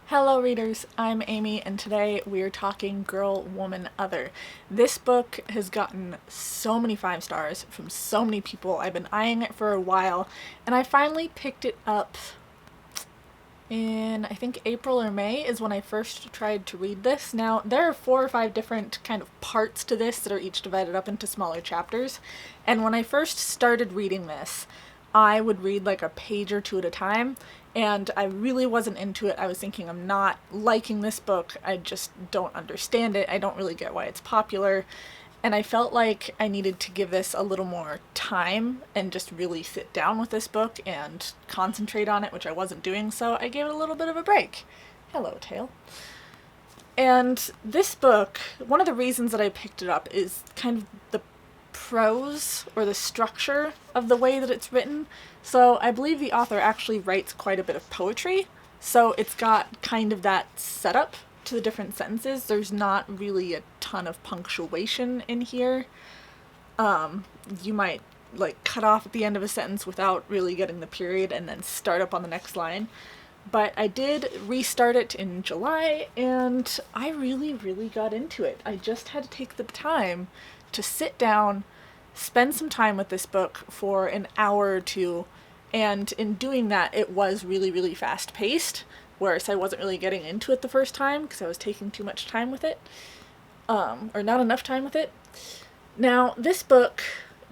Hello readers, I'm Amy and today we're talking Girl, Woman, Other. This book has gotten so many 5 stars from so many people. I've been eyeing it for a while and I finally picked it up in I think April or May is when I first tried to read this. Now there are 4 or 5 different kind of parts to this that are each divided up into smaller chapters, and when I first started reading this I would read like a page or two at a time, and I really wasn't into it. I was thinking, I'm not liking this book, I just don't understand it, I don't really get why it's popular, and I felt like I needed to give this a little more time and just really sit down with this book and concentrate on it, which I wasn't doing, so I gave it a little bit of a break. Hello, Tail. And this book, one of the reasons that I picked it up is kind of the prose or the structure of the way that it's written. So I believe the author actually writes quite a bit of poetry, so it's got kind of that setup to the different sentences. There's not really a ton of punctuation in here. You might like cut off at the end of a sentence without really getting the period and then start up on the next line. But I did restart it in July and I really got into it. I just had to take the time to sit down, spend some time with this book for an hour or two, and in doing that it was really fast paced, whereas I wasn't really getting into it the first time because I was taking too much time with it, or not enough time with it. Now this book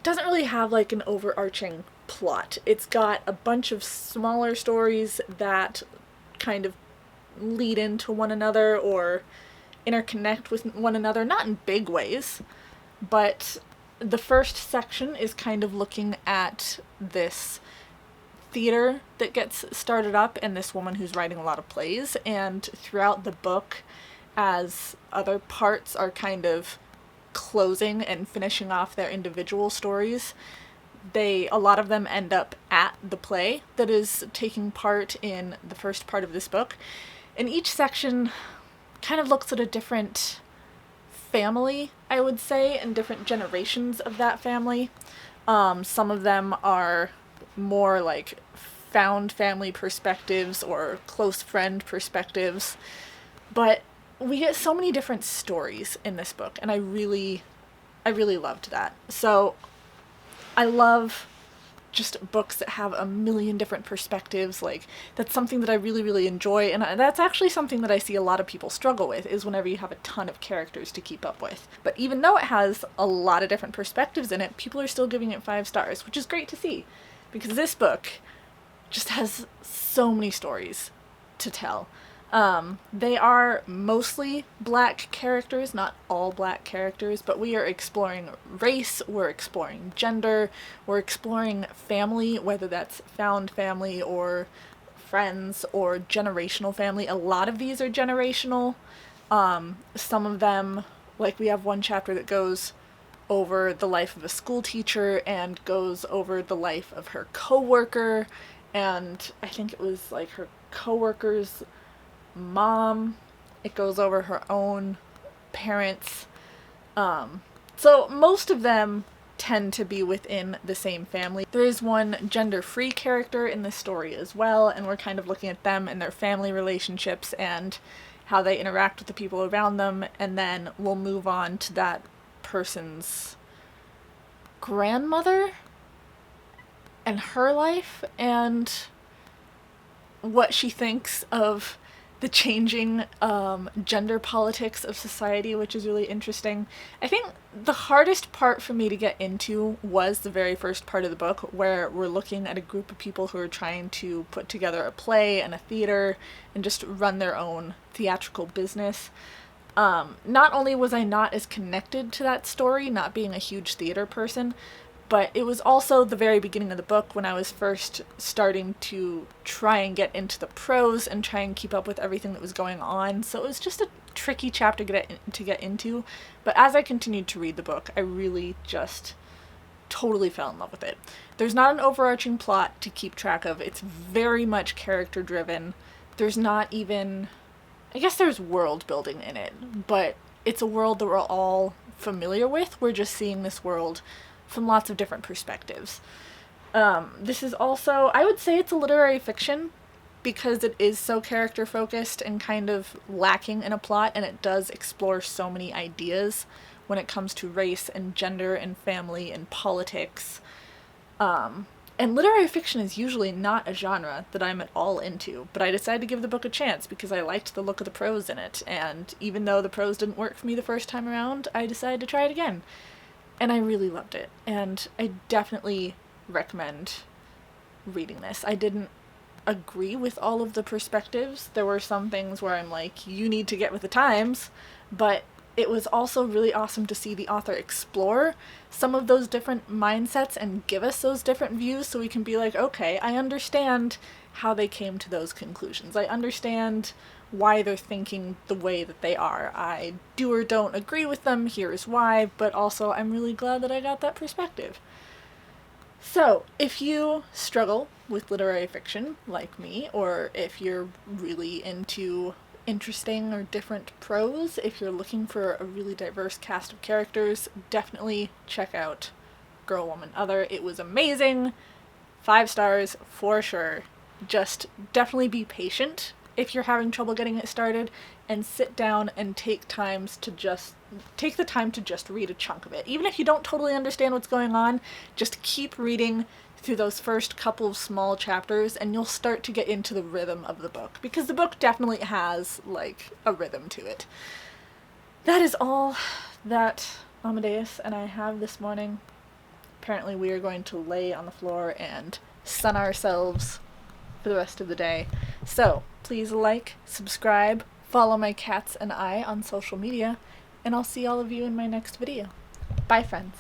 doesn't really have like an overarching plot. It's got a bunch of smaller stories that kind of lead into one another or interconnect with one another, not in big ways, but the first section is kind of looking at this theater that gets started up and this woman who's writing a lot of plays, and throughout the book, as other parts are kind of closing and finishing off their individual stories, a lot of them end up at the play that is taking part in the first part of this book. And each section kind of looks at a different family, I would say, and different generations of that family. Some of them are more like found family perspectives or close friend perspectives, but we get so many different stories in this book, and I really loved that. So I love just books that have a million different perspectives. Like, that's something that I really enjoy, and that's actually something that I see a lot of people struggle with, is whenever you have a ton of characters to keep up with. But even though it has a lot of different perspectives in it, people are still giving it 5 stars, which is great to see, because this book just has so many stories to tell. They are mostly black characters, not all black characters, but we are exploring race, we're exploring gender, we're exploring family, whether that's found family or friends or generational family. A lot of these are generational. Some of them, like we have one chapter that goes over the life of a school teacher and goes over the life of her coworker, and I think it was like her coworker's mom. It goes over her own parents. So most of them tend to be within the same family. There is one gender-free character in this story as well, and we're kind of looking at them and their family relationships and how they interact with the people around them, and then we'll move on to that person's grandmother and her life and what she thinks of the changing gender politics of society, which is really interesting. I think the hardest part for me to get into was the very first part of the book, where we're looking at a group of people who are trying to put together a play and a theater and just run their own theatrical business. Not only was I not as connected to that story, not being a huge theater person, but it was also the very beginning of the book when I was first starting to try and get into the prose and try and keep up with everything that was going on. So it was just a tricky chapter to get into. But as I continued to read the book, I really just totally fell in love with it. There's not an overarching plot to keep track of. It's very much character driven. There's not even... I guess there's world building in it, but it's a world that we're all familiar with. We're just seeing this world from lots of different perspectives. This is also, I would say it's a literary fiction. because it is so character focused and kind of lacking in a plot, and it does explore so many ideas when it comes to race and gender and family and politics. And literary fiction is usually not a genre that I'm at all into, but I decided to give the book a chance because I liked the look of the prose in it, and even though the prose didn't work for me the first time around, I decided to try it again. And I really loved it, and I definitely recommend reading this. I didn't agree with all of the perspectives. There were some things where I'm like, you need to get with the times, but it was also really awesome to see the author explore some of those different mindsets and give us those different views so we can be like, okay, I understand how they came to those conclusions. I understand why they're thinking the way that they are. I do or don't agree with them, here's why, but also I'm really glad that I got that perspective. So, if you struggle with literary fiction, like me, or if you're really into interesting or different prose, if you're looking for a really diverse cast of characters, definitely check out Girl, Woman, Other. It was amazing. 5 stars for sure. Just definitely be patient if you're having trouble getting it started, and sit down and take the time to just read a chunk of it. Even if you don't totally understand what's going on, just keep reading through those first couple of small chapters and you'll start to get into the rhythm of the book, because the book definitely has like a rhythm to it. That is all that Amadeus and I have this morning. Apparently we are going to lay on the floor and sun ourselves for the rest of the day. So please like, subscribe, follow my cats and I on social media, and I'll see all of you in my next video. Bye, friends.